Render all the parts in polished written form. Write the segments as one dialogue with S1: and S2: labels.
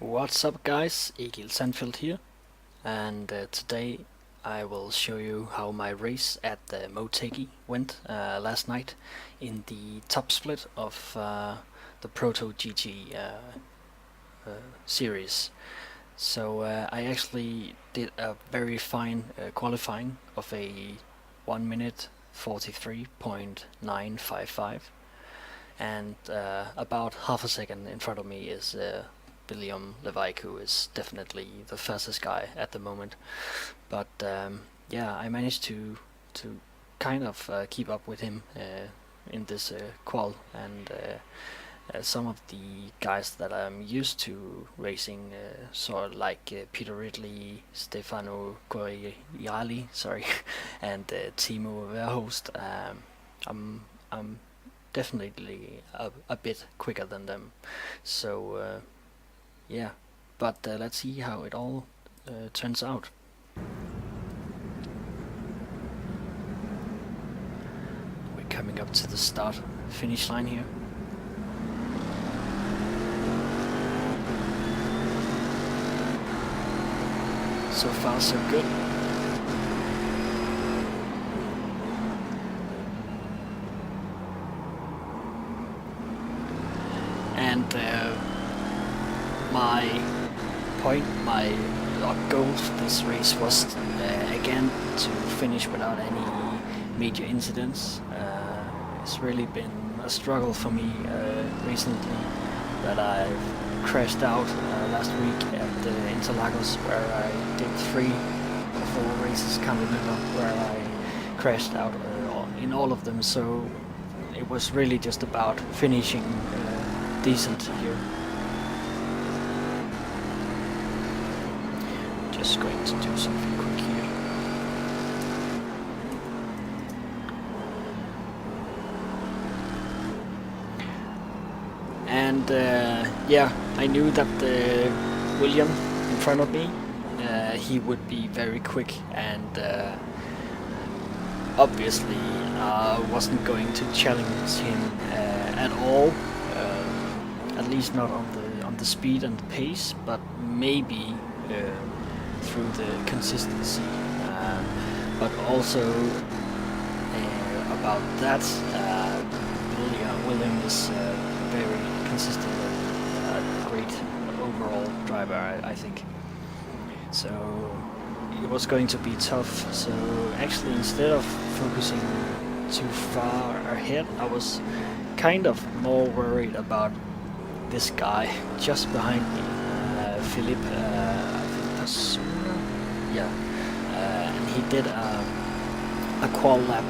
S1: What's up guys, Egil Sandfield here, and today I will show you how my race at the Motegi went last night in the top split of the Proto GG series. So I actually did a very fine qualifying of a 1 minute 43.955, and about half a second in front of me is William Levaik, who is definitely the fastest guy at the moment. But yeah, I managed to kind of keep up with him in this qual, and some of the guys that I'm used to racing, sort of like Peter Ridley, Stefano Coriali, sorry, and Timo Verhoost. I'm definitely a bit quicker than them. So yeah, but let's see how it all turns out. We're coming up to the start finish line here. So far so good. And my goal for this race was again to finish without any major incidents. It's really been a struggle for me recently that I've crashed out last week at Interlagos, where I did 3 or 4 races, can't remember, where I crashed out in all of them. So it was really just about finishing decent here. Just going to do something quick here. And yeah, I knew that William in front of me, he would be very quick, and obviously I wasn't going to challenge him at all, at least not on the speed and the pace, but maybe through the consistency. But also about that, William is very consistent and great overall driver, I think. So it was going to be tough. So actually, instead of focusing too far ahead, I was kind of more worried about this guy just behind me, Philip, yeah, and he did a qual lap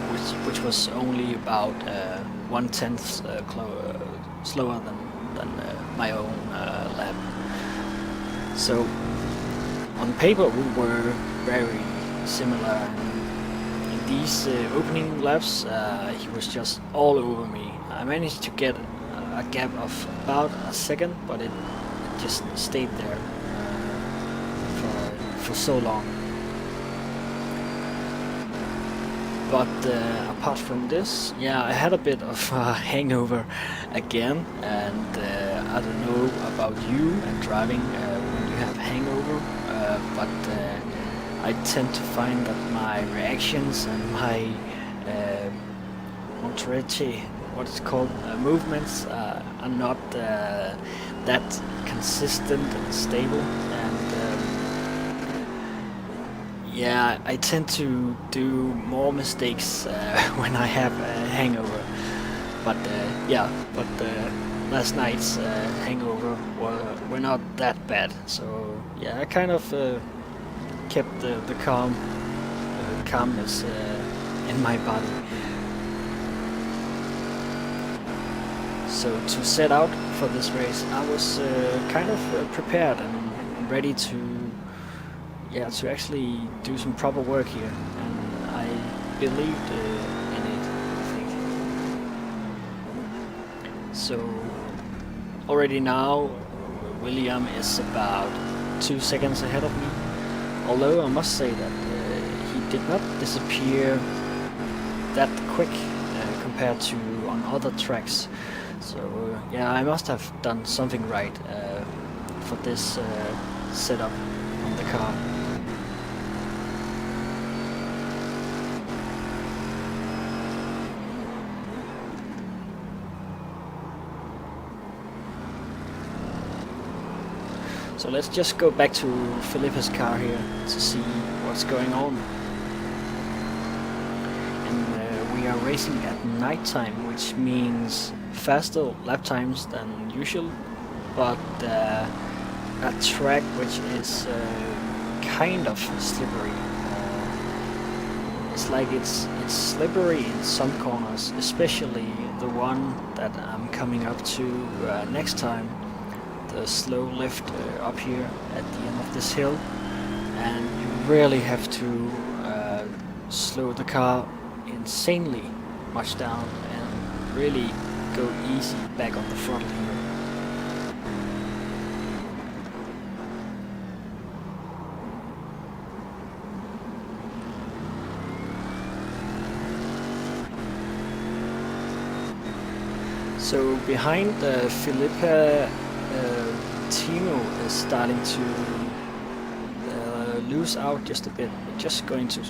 S1: which was only about 1/10 slower than my own lap. So on paper we were very similar, and in these opening laps he was just all over me. I managed to get a gap of about a second, but it just stayed there for so long. But apart from this, yeah, I had a bit of a hangover again, and I don't know about you and driving when you have hangover, but I tend to find that my reactions and my Motegi, what it's called, movements are not that consistent and stable, and yeah, I tend to do more mistakes when I have a hangover. But yeah, but last night's hangover were not that bad. So yeah, I kind of kept the calmness in my body. So to set out for this race, I was kind of prepared and ready to actually do some proper work here, and I believed in it, I think. So already now William is about 2 seconds ahead of me, although I must say that he did not disappear that quick compared to on other tracks. So yeah, I must have done something right for this setup on the car. So let's just go back to Felipe's car here to see what's going on. And we are racing at nighttime, which means faster lap times than usual, but a track which is kind of slippery. It's like it's slippery in some corners, especially the one that I'm coming up to next time. The slow lift up here at the end of this hill, and you really have to slow the car insanely much down and really go easy back on the throttle here. So behind Felipe, Timo is starting to lose out just a bit. We're just going to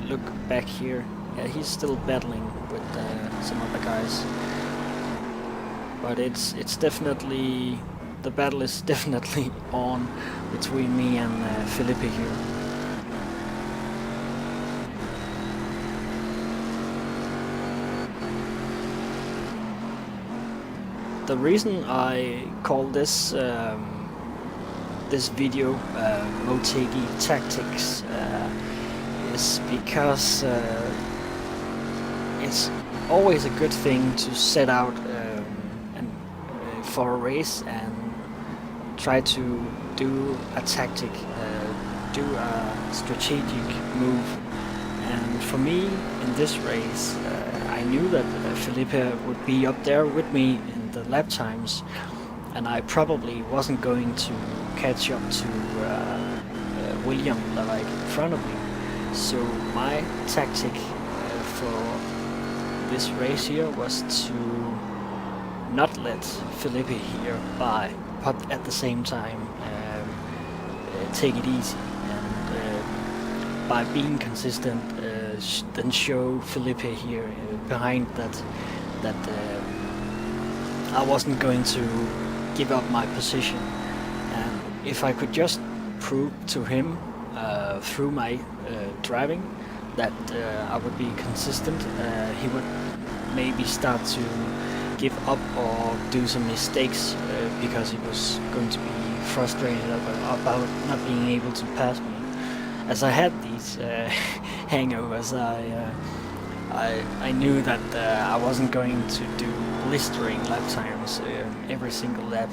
S1: look back here. Yeah, he's still battling with some other guys, but it's definitely, the battle is definitely on between me and Felipe here. The reason I call this this video Motegi Tactics is because it's always a good thing to set out for a race and try to do a tactic, do a strategic move. And for me in this race, I knew that Felipe would be up there with me in the lap times, and I probably wasn't going to catch up to William like in front of me. So my tactic for this race here was to not let Felipe here by, but at the same time take it easy, and by being consistent then show Felipe here behind that I wasn't going to give up my position. And if I could just prove to him through my driving that I would be consistent, he would maybe start to give up or do some mistakes because he was going to be frustrated about not being able to pass me. As I had these hangovers, I knew that I wasn't going to do blistering lap times every single lap.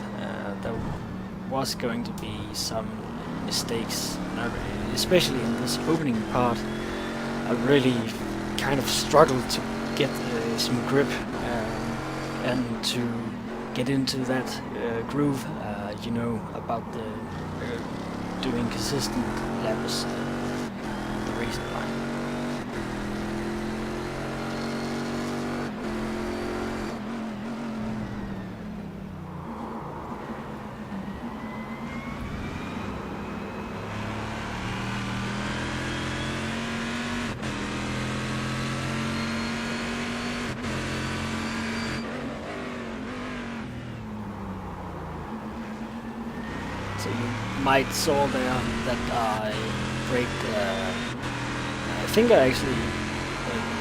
S1: There was going to be some mistakes, especially in this opening part. I really kind of struggled to get some grip and to get into that groove, you know, about the doing consistent laps, the racing line. So you might saw there that I braked, I think I actually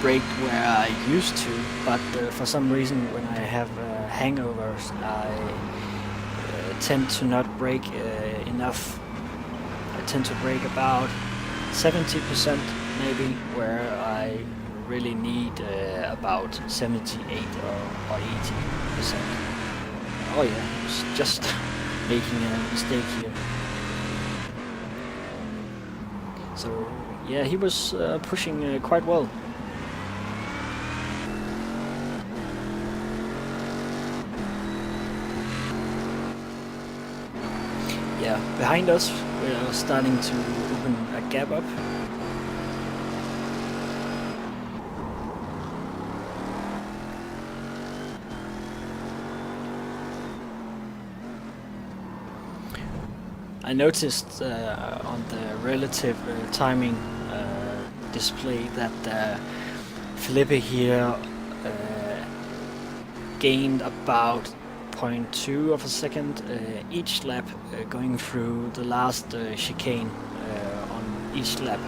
S1: braked where I used to, but for some reason when I have hangovers I tend to not brake enough. I tend to brake about 70% maybe, where I really need about 78 or 80%. Oh yeah, it's just making a mistake here. So yeah, he was pushing quite well. Yeah, behind us we're starting to open a gap up. I noticed on the relative timing display that Felipe here gained about 0.2 of a second each lap going through the last chicane on each lap.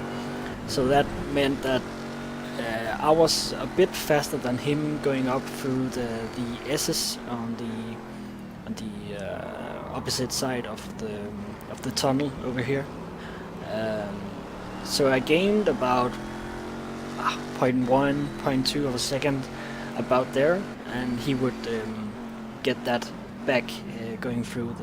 S1: So that meant that I was a bit faster than him going up through the S's on the opposite side of the tunnel over here. So I gained about 0.1, 0.2 of a second about there, and he would get that back going through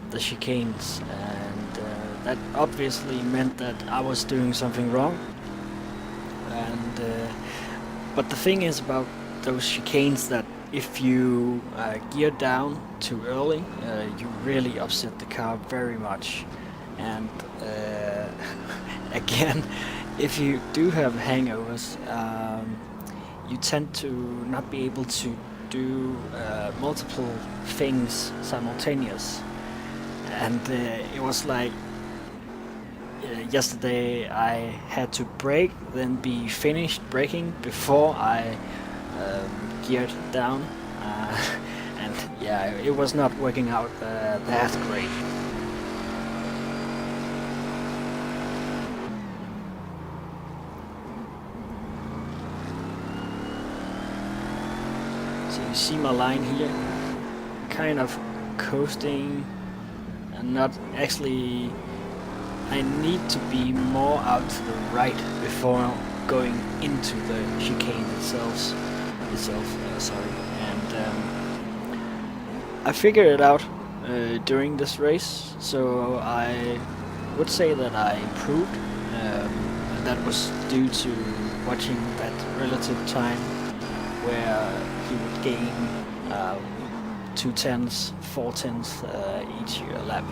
S1: the chicanes, and that obviously meant that I was doing something wrong. And but the thing is about those chicanes that if you gear down too early, you really upset the car very much. And again, if you do have hangovers, you tend to not be able to do multiple things simultaneous. And it was like yesterday I had to brake, then be finished braking before I geared down, and yeah, it was not working out that great. So you see my line here, kind of coasting and not actually. I need to be more out to the right before going into the chicane itself. And I figured it out during this race, so I would say that I improved. And that was due to watching that relative time where he would gain 2/10, 4/10 each lap.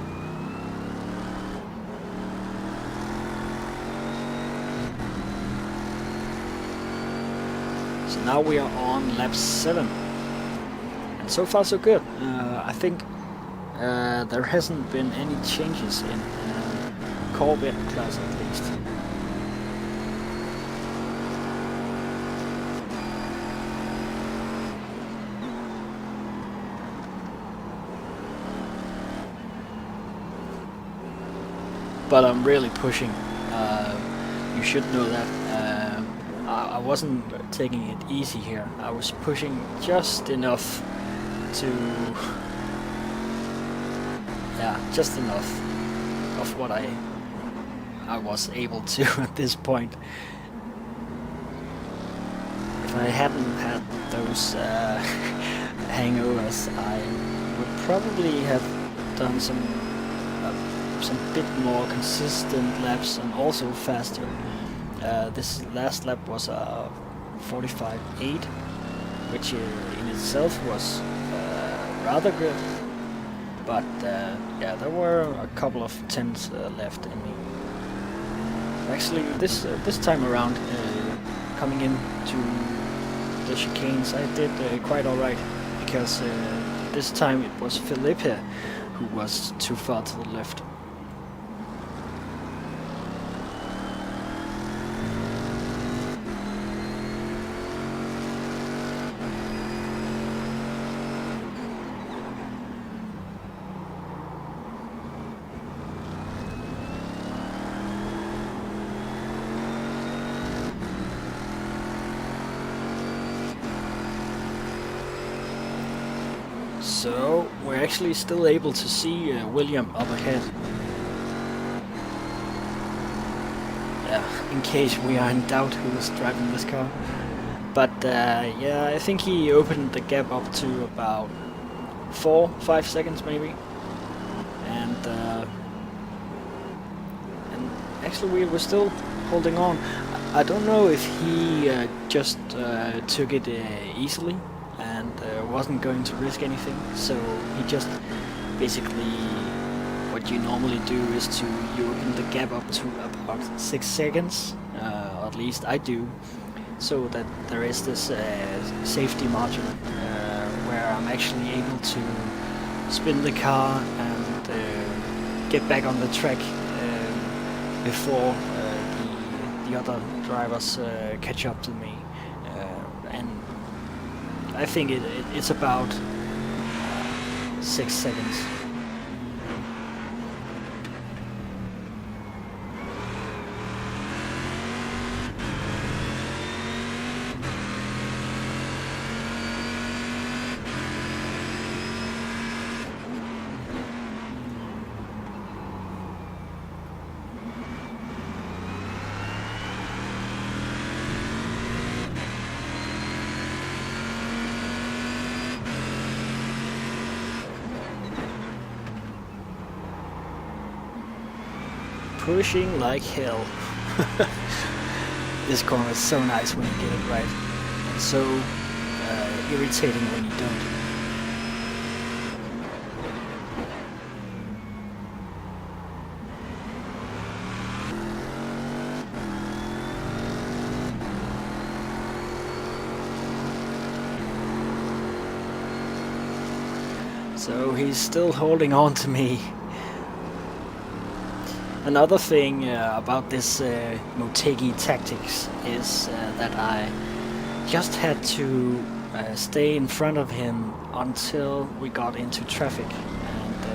S1: So now we are on lap 7, and so far so good. I think there hasn't been any changes in Corvette class at least. But I'm really pushing. You should know that. I wasn't taking it easy here. I was pushing just enough to, just enough of what I was able to at this point. If I hadn't had those hangovers, I would probably have done some bit more consistent laps and also faster. This last lap was 45.8, which in itself was rather good, but yeah, there were a couple of tenths left in me. Actually, this time around, coming into the chicanes, I did quite alright, because this time it was Felipe who was too far to the left. So we're actually still able to see William up ahead. Yeah, in case we are in doubt who is driving this car. But yeah, I think he opened the gap up to about 4-5 seconds maybe. And actually we were still holding on. I don't know if he just took it easily and wasn't going to risk anything, so he just basically, what you normally do is you open the gap up to about 6 seconds, or at least I do, so that there is this safety margin where I'm actually able to spin the car and get back on the track before the other drivers catch up to me, and I think it's about 6 seconds. Pushing like hell. This corner is so nice when you get it right, and so irritating when you don't. So he's still holding on to me. Another thing about this Motegi Tactics is that I just had to stay in front of him until we got into traffic. And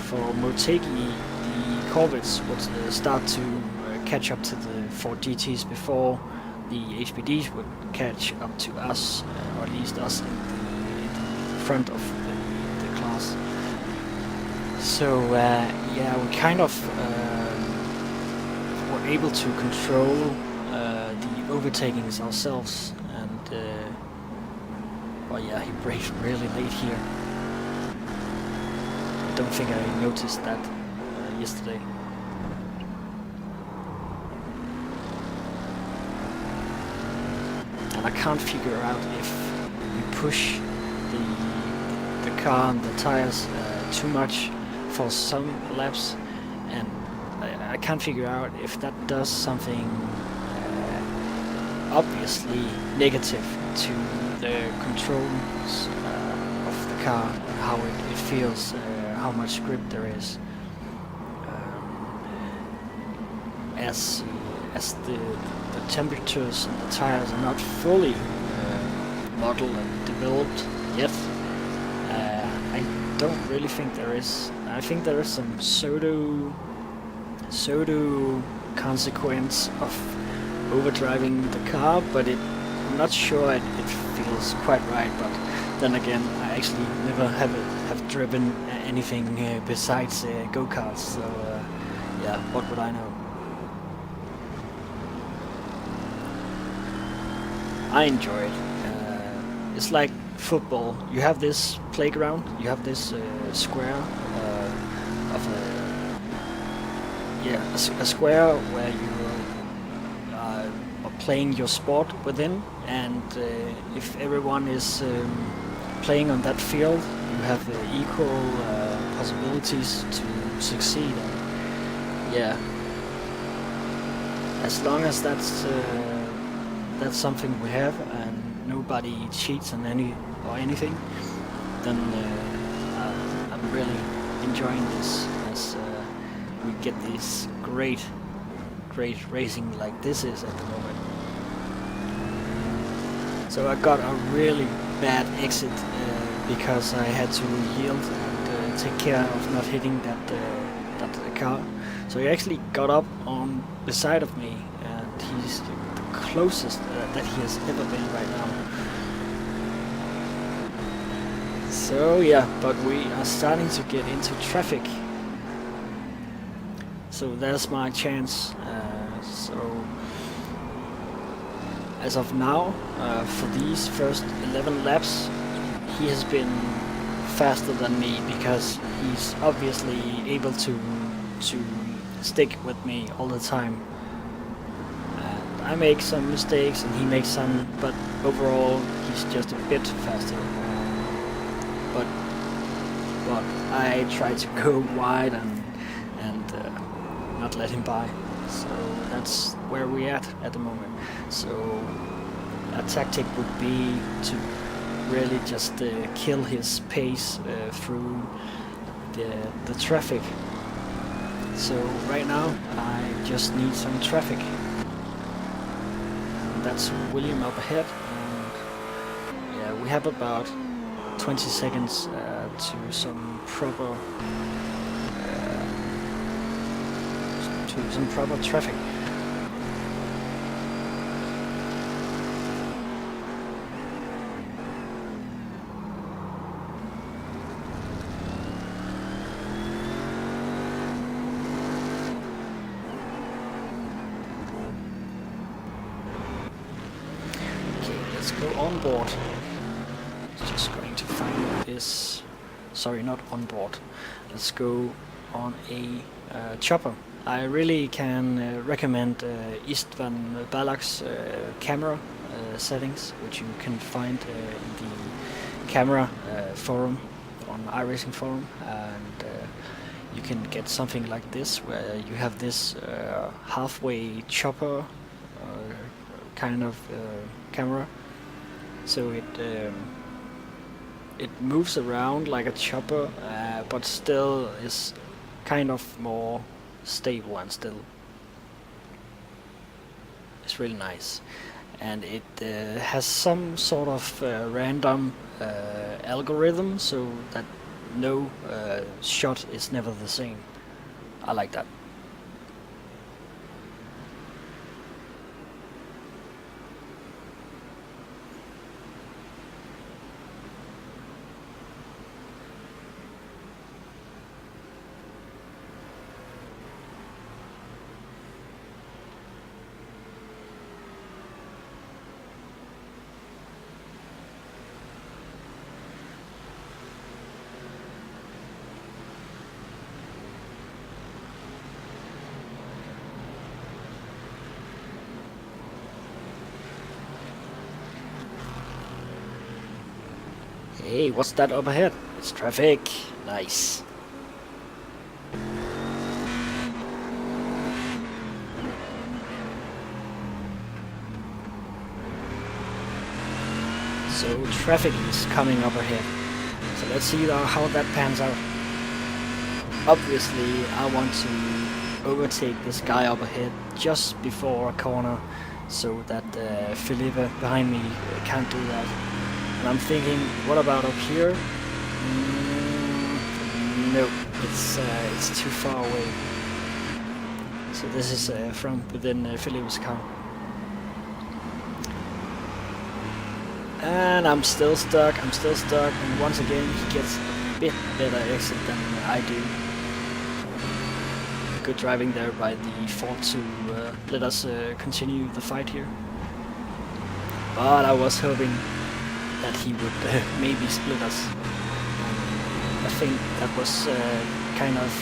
S1: for Motegi, the Corvettes would start to catch up to the Ford GTs before the HPDs would catch up to us, or at least us in the front of the class. So yeah, we kind of were able to control the overtakings ourselves, and well, yeah, he braked really late here. I don't think I noticed that yesterday. And I can't figure out if you push the car and the tires too much for some laps, and I can't figure out if that does something obviously negative to the controls of the car, how it feels, how much grip there is, as the temperatures and the tires are not fully modeled and developed yet. I don't really think there is. I think there is some pseudo consequence of overdriving the car, but I'm not sure it feels quite right. But then again, I actually never have driven anything besides go-karts, so yeah, what would I know? I enjoy it. It's like football. You have this playground, you have this square of a square where you are playing your sport within, and if everyone is playing on that field, you have equal possibilities to succeed. And yeah, as long as that's something we have and nobody cheats on anything, then I'm really enjoying this, as we get this great racing like this is at the moment. So I got a really bad exit because I had to yield and take care of not hitting that car. So he actually got up on the side of me, and he's the closest that he has ever been right now. So yeah, but we are starting to get into traffic. So there's my chance. So as of now, for these first 11 laps, he has been faster than me because he's obviously able to stick with me all the time. And I make some mistakes and he makes some, but overall he's just a bit faster. But I try to go wide and not let him by. So that's where we're at the moment. So a tactic would be to really just kill his pace through the traffic. So right now I just need some traffic. And that's William up ahead. And yeah, we have about 20 seconds to some proper traffic. Let's go on board. Just going to find this. Sorry, not on board. Let's go on a chopper. I really can recommend Istvan Balak's camera settings, which you can find in the camera forum on iRacing forum, and you can get something like this, where you have this halfway chopper kind of camera. So it moves around like a chopper, but still is kind of more stable, and still it's really nice. And it has some sort of random algorithm, so that no shot is never the same. I like that. Hey, what's that up ahead? It's traffic. Nice. So traffic is coming up ahead. So let's see how that pans out. Obviously, I want to overtake this guy up ahead just before a corner, so that Felipe behind me can't do that. And I'm thinking, what about up here? No, it's too far away. So this is from within Felipe's car. And I'm still stuck, and once again he gets a bit better exit than I do. Good driving there by the Ford to let us continue the fight here. But I was hoping that he would maybe split us. I think that was kind of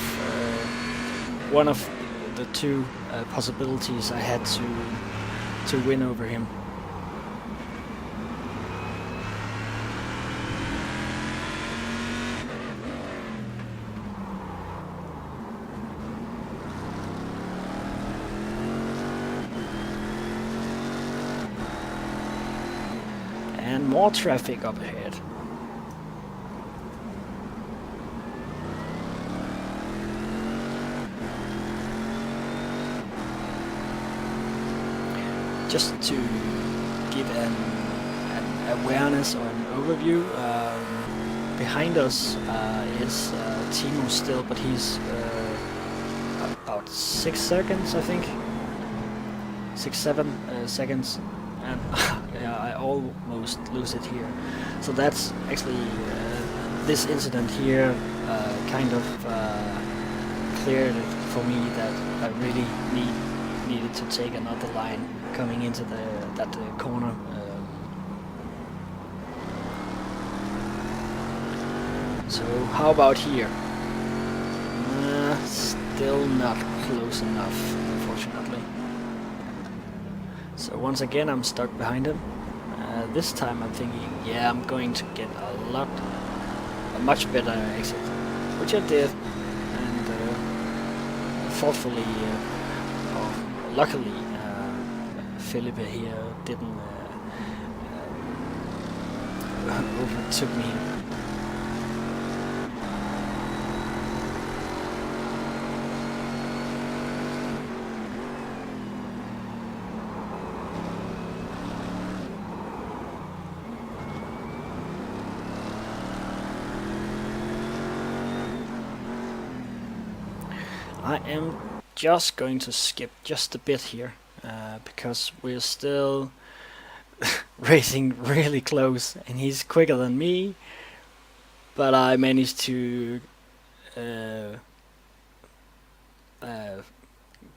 S1: one of the two possibilities I had to win over him. And more traffic up ahead. Just to give an awareness or an overview, behind us is Timo still, but he's about 6 seconds, I think. 6-7 seconds. And yeah, I almost lose it here. So that's actually this incident here kind of cleared it for me that I really needed to take another line coming into that corner. So how about here? Still not close enough, unfortunately. So once again I'm stuck behind him. This time I'm thinking, yeah, I'm going to get a much better exit, which I did, and thoughtfully, or luckily, Felipe here didn't overtook me. I am just going to skip just a bit here because we're still racing really close, and he's quicker than me, but I managed to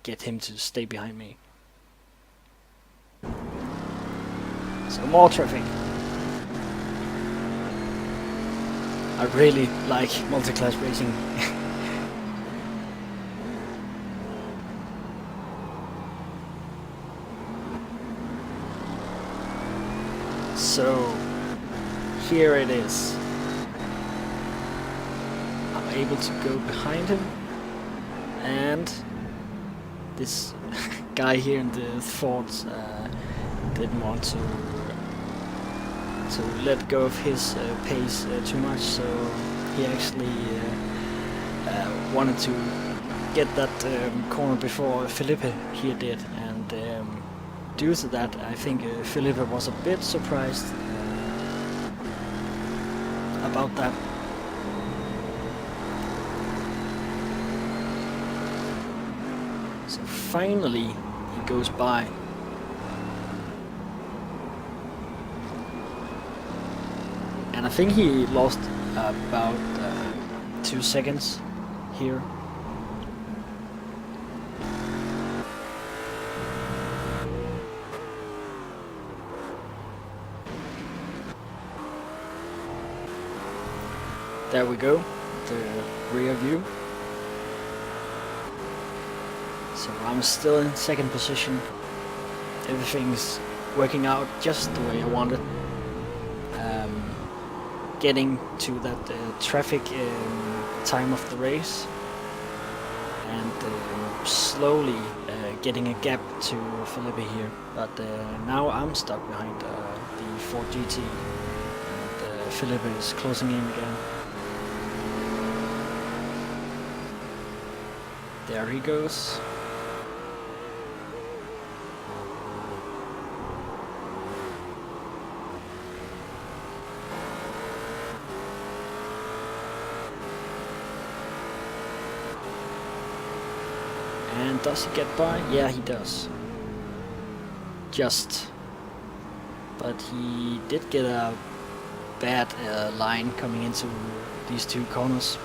S1: get him to stay behind me. So more traffic. I really like multi-class racing. So here it is. I'm able to go behind him, and this guy here in the Ford didn't want to let go of his pace too much, so he actually wanted to get that corner before Felipe here did, and due to that I think Felipe was a bit surprised about that. So finally he goes by. And I think he lost about 2 seconds here. There we go, the rear view. So I'm still in second position. Everything's working out just the way I wanted. Getting to that traffic time of the race, and slowly getting a gap to Felipe here, but now I'm stuck behind the Ford GT, and Felipe is closing in again. There he goes. And does he get by? Yeah, he does. Just. But he did get a bad line coming into these two corners.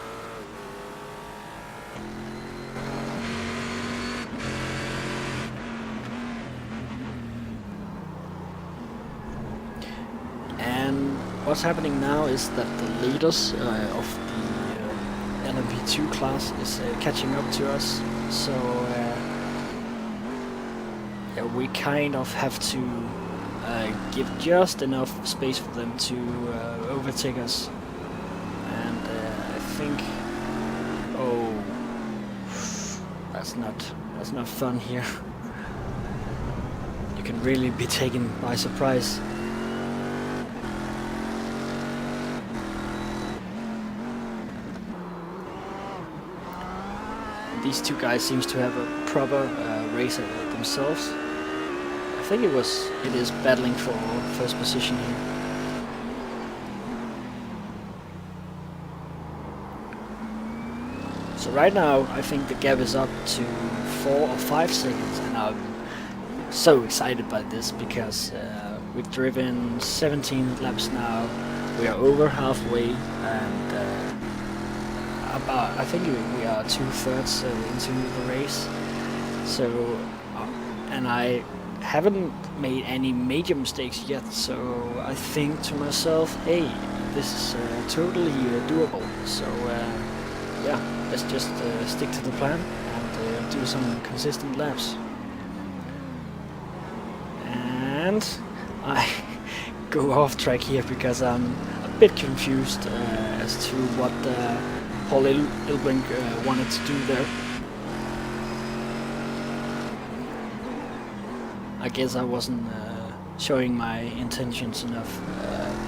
S1: And what's happening now is that the leaders of the LMP2 class is catching up to us. So yeah, we kind of have to give just enough space for them to overtake us. And I think, oh, that's not fun here. You can really be taken by surprise. These two guys seems to have a proper race themselves. I think it is battling for first position here. So right now I think the gap is up to 4 or 5 seconds, and I'm so excited by this because we've driven 17 laps now. We are over halfway, and I think we are 2/3 into the race. So, and I haven't made any major mistakes yet. So I think to myself, hey, this is totally doable. So yeah, let's just stick to the plan and do some consistent laps. And I go off track here because I'm a bit confused as to what Paul Ilbrink wanted to do there. I guess I wasn't showing my intentions enough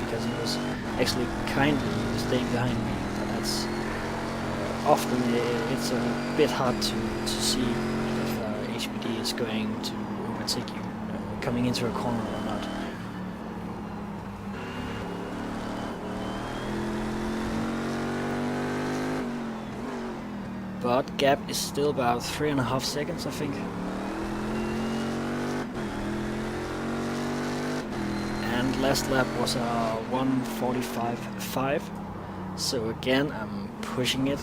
S1: because he was actually kindly staying behind me. But that's often it's a bit hard to see if HPD is going to overtake you coming into a corner or not. but gap is still about 3.5 seconds, I think. And last lap was a 1:45.5, so again I'm pushing it.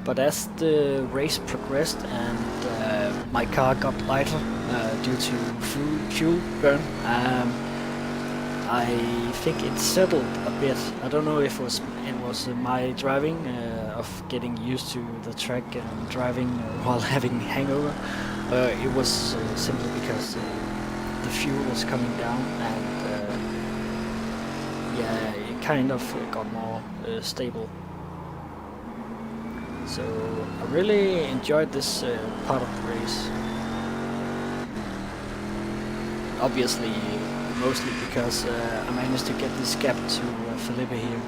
S1: But as the race progressed and my car got lighter due to fuel burn, I think it settled a bit. I don't know if it was my driving of getting used to the track and driving while having hangover. It was simply because the fuel was coming down, and yeah, it kind of got more stable. So I really enjoyed this part of the race. Obviously, mostly because I managed to get this gap to Felipe here.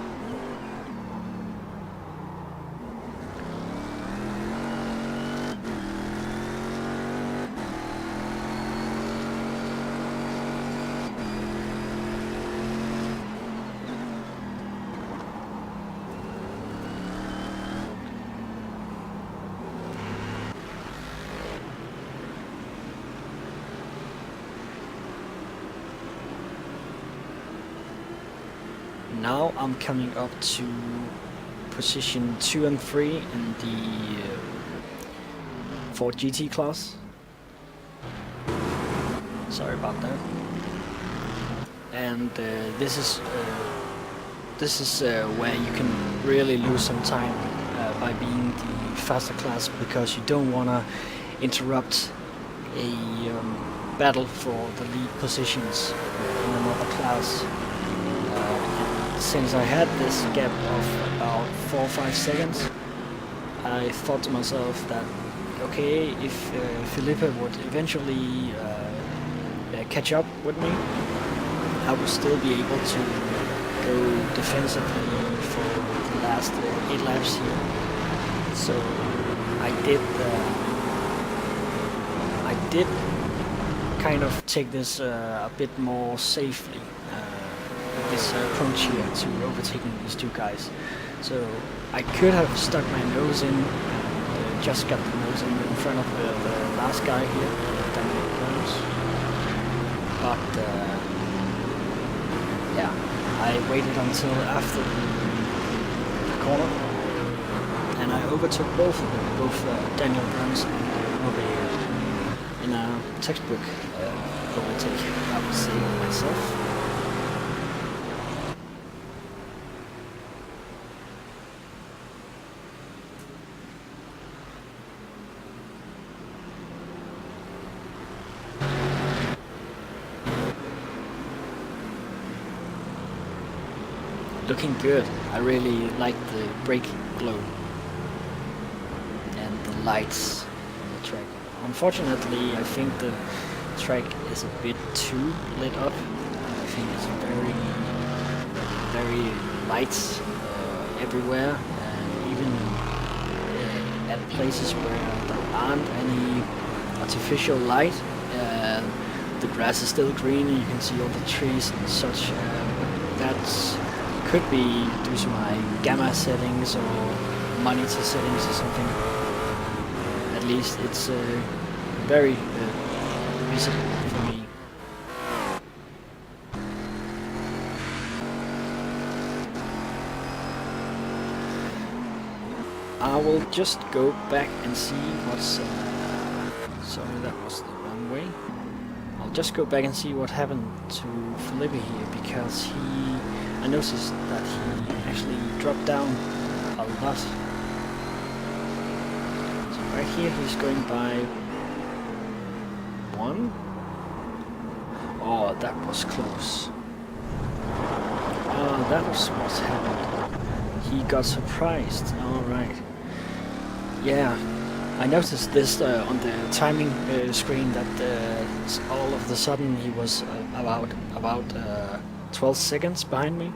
S1: Now I'm coming up to position 2 and 3 in the Ford GT class. Sorry about that. And this is where you can really lose some time by being the faster class, because you don't want to interrupt a battle for the lead positions in another class. Since I had this gap of about 4 or 5 seconds, I thought to myself that, okay, if Felipe would eventually catch up with me, I would still be able to go defensively for the last 8 laps here. So I did kind of take this a bit more safely. This approach here to overtaking these two guys. So I could have stuck my nose in and just got the nose in front of the last guy here, Daniel Jones. But yeah, I waited until after the corner, and I overtook both of them, both Daniel Jones and Motegi in a textbook overtake, I would say myself. Looking good. I really like the brake glow and the lights on the track. Unfortunately, I think the track is a bit too lit up. I think it's very lights everywhere, and even at places where there aren't any artificial light, the grass is still green and you can see all the trees and such. That's could be due to my gamma settings or monitor settings or something. At least it's very visible for me. I will just go back and see what's... sorry, that was the wrong way. I'll just go back and see what happened to Felipe here, because I noticed that he actually dropped down a lot. So right here he's going by 1. Oh, that was close. Oh, that was what happened. He got surprised. Alright. Yeah, I noticed this on the timing screen that all of a sudden he was about 12 seconds behind me.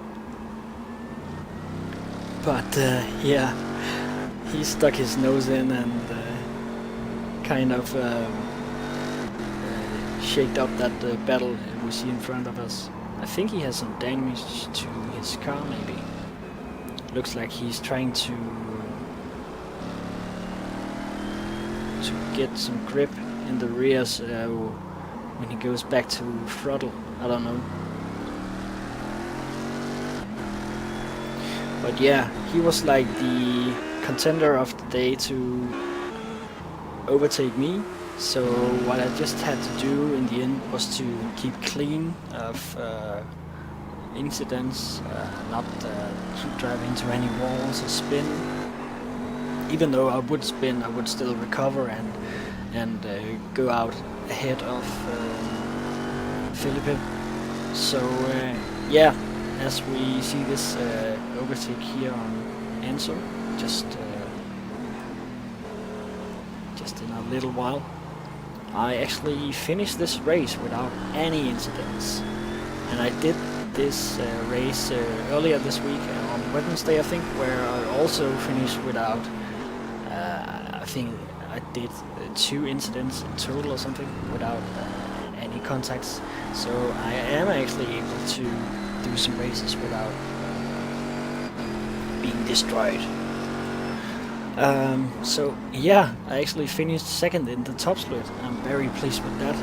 S1: But yeah, he stuck his nose in and kind of shaked up that battle we see in front of us. I think he has some damage to his car, maybe. Looks like he's trying to get some grip in the rears when he goes back to throttle. I don't know. But yeah, he was like the contender of the day to overtake me. So what I just had to do in the end was to keep clean of incidents, not drive into any walls or spin. Even though I would spin, I would still recover and go out ahead of Felipe. So yeah, as we see this overtake here on Enzo, just in a little while, I actually finished this race without any incidents. And I did this race earlier this week on Wednesday, I think, where I also finished without, I think I did 2 incidents in total or something, without any contacts. So I am actually able to do some races without being destroyed. So yeah, I actually finished second in the top split. I'm very pleased with that.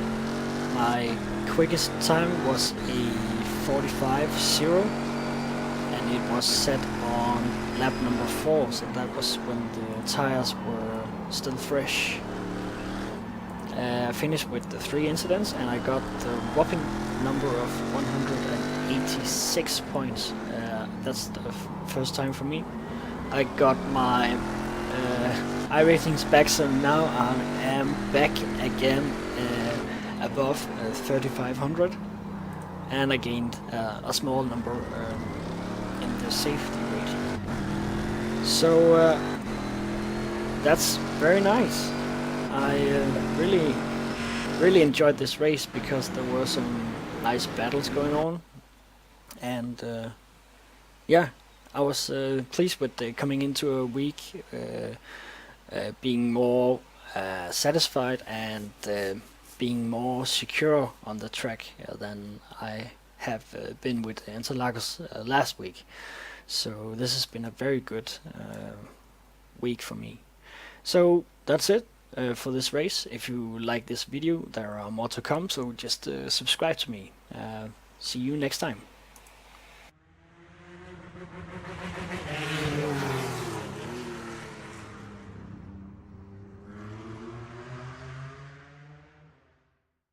S1: My quickest time was a 45.0, and it was set on lap number 4, so that was when the tires were still fresh. I finished with the 3 incidents, and I got the whopping number of 186 points. That's the first time for me. I got my iRacing's back, so now I am back again above 3,500, and I gained a small number in the safety rating. So that's very nice. I really enjoyed this race because there were some nice battles going on, and yeah, I was pleased with coming into a week being more satisfied and being more secure on the track than I have been with Interlagos last week. So this has been a very good week for me. So that's it for this race. If you like this video, there are more to come, so just subscribe to me. See you next time.